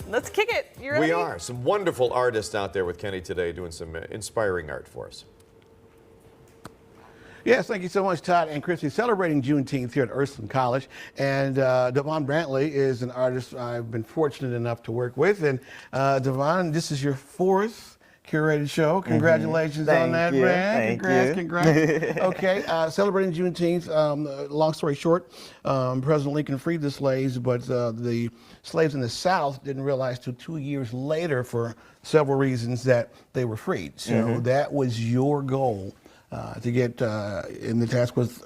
Let's kick it. You ready? We are. Some wonderful artists out there with Kenny today doing some inspiring art for us. Yes, thank you so much, Todd and Christy. Celebrating Juneteenth here at Ursuline College. And Devon Brantley is an artist I've been fortunate enough to work with. And Devon, this is your fourth curated show. Congratulations on that, man. Congrats. Okay, celebrating Juneteenth. Long story short, President Lincoln freed the slaves, but the slaves in the South didn't realize till 2 years later, for several reasons, that they were freed. So that was your goal. To get in the task with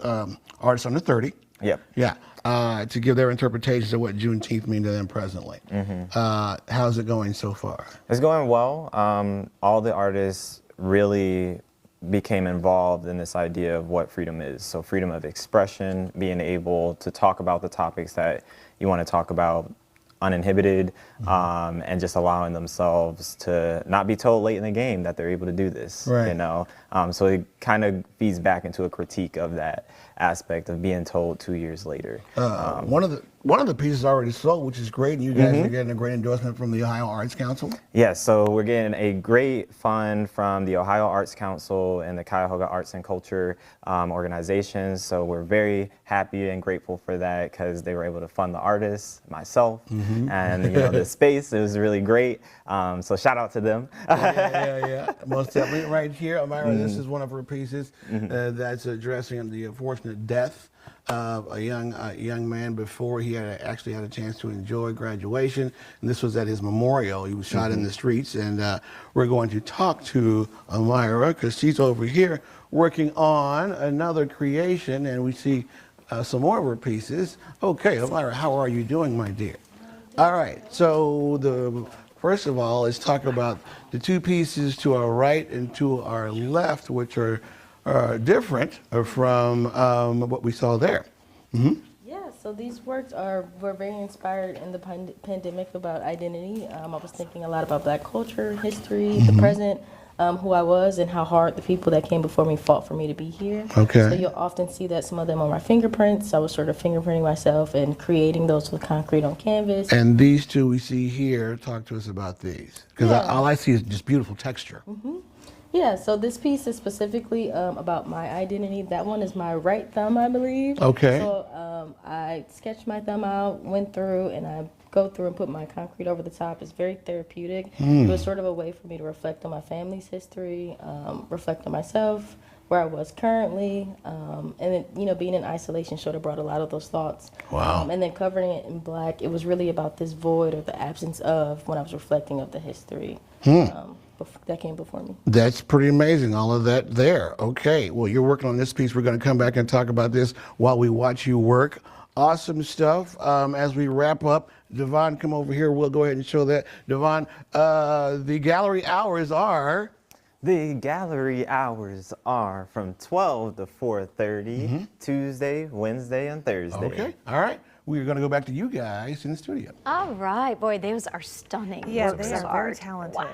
artists under 30. Yep. Yeah. To give their interpretations of what Juneteenth means to them presently. How's it going so far? It's going well. All the artists really became involved in this idea of what freedom is. So freedom of expression, being able to talk about the topics that you want to talk about uninhibited, and just allowing themselves to not be told late in the game that they're able to do this, right. you know? So it kind of feeds back into a critique of that aspect of being told 2 years later. One of the pieces already sold, which is great, and you guys are getting a great endorsement from the Ohio Arts Council. Yes, so we're getting a great fund from the Ohio Arts Council and the Cuyahoga Arts and Culture organizations. So we're very happy and grateful for that because they were able to fund the artists, myself, and you know the space. It was really great. So shout out to them. Yeah. Most definitely. Right here, Amira, this is one of her pieces that's addressing the unfortunate death of a young man before he actually had a chance to enjoy graduation. And this was at his memorial. He was shot in the streets, and we're going to talk to Amira because she's over here working on another creation, and we see some more of her pieces. Okay, Amira, how are you doing, my dear? All right, so first of all, let's talk about the two pieces to our right and to our left, which are different from what we saw there. Yeah, so these works were very inspired in the pandemic about identity. I was thinking a lot about Black culture, history, the present, who I was, and how hard the people that came before me fought for me to be here. Okay. So you'll often see that some of them are my fingerprints. I was sort of fingerprinting myself and creating those with concrete on canvas. And these two we see here, talk to us about these. Because all I see is just beautiful texture. Yeah, so this piece is specifically about my identity. That one is my right thumb, I believe. Okay. So I sketched my thumb out, went through, and I go through and put my concrete over the top. It's very therapeutic. It was sort of a way for me to reflect on my family's history, reflect on myself, where I was currently, and then, you know, being in isolation sort of brought a lot of those thoughts. Wow. And then covering it in black, it was really about this void or the absence of when I was reflecting of the history. That came before me. That's pretty amazing, all of that there. Okay, well, you're working on this piece. We're going to come back and talk about this while we watch you work. Awesome stuff. As we wrap up, Devon, come over here. We'll go ahead and show that. Devon, the gallery hours are? The gallery hours are from 12 to 4:30, Tuesday, Wednesday, and Thursday. Okay, all right. We're going to go back to you guys in the studio. All right, boy, those are stunning. Yeah, works they of are very art. talented. Wow.